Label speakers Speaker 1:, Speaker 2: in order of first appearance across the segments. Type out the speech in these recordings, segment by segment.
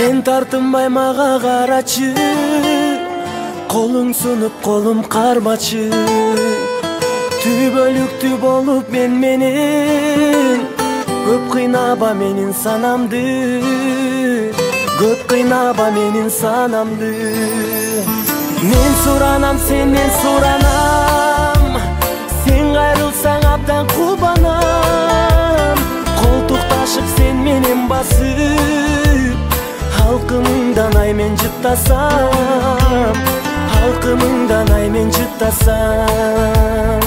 Speaker 1: Сен тартынбай мага карачы, колуң сунуп колум кармачы. Түбөлүктүү болуп менен көп кыйнаба менин санамды, көп кыйнаба менин санамды. Мен суранам, сенден суранам, сен кайрылсаң абдан кубанам. Колтукташып сен менен басып, халкымыңдан ай мен жыттасам, халкымыңдан ай мен жыттасам.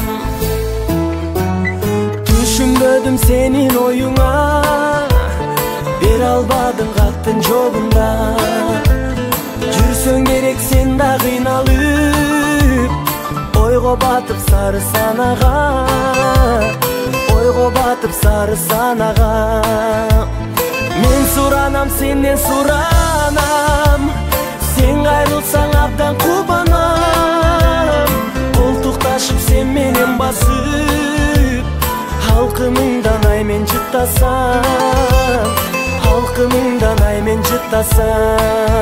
Speaker 1: Түшүнбөдүм сенин оюңа, бере албадым каттын жолунда. Жүрсөң керек сен да кыйналып, ойго батып сары санага, ойго батып сары санага. Мен суранам, сенден суранам, сен кайрылсаң абдан кубанам. Колтукташып сен менен басып, халкымыңдан ай мен жыттасам, халкымыңдан ай мен жыттасам.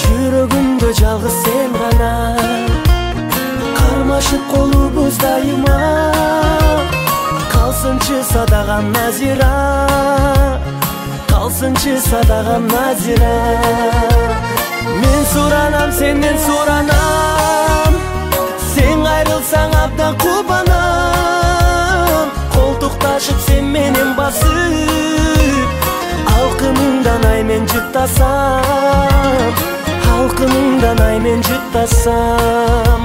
Speaker 1: Жүрөгүмдө жалгыз сен гана, кармашып колубуз дайыма. Калсынчы садагам Назира, калсынчы садагам Назира. Мен суранам, сенден суранам, сен кайрылсаң абдан кубанам. Колтукташып сен менен басып, халкымыңдан ай мен жыттасам, халкымыңдан ай мен жыттасам.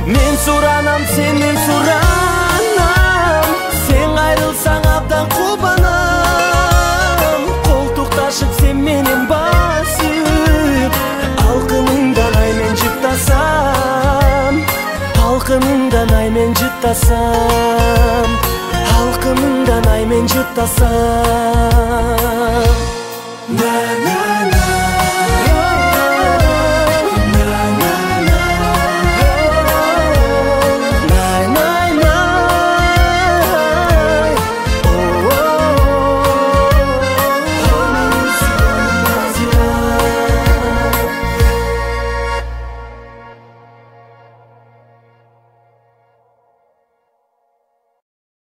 Speaker 1: Мен суранам, сенден суранам, сен кайрылсаң абдан кубанам. Колтукташып сен менен басып, халкымыңдан ай мен жыттасам, халкымыңдан ай мен жыттасам, халкымыңдан ай мен жыттасам.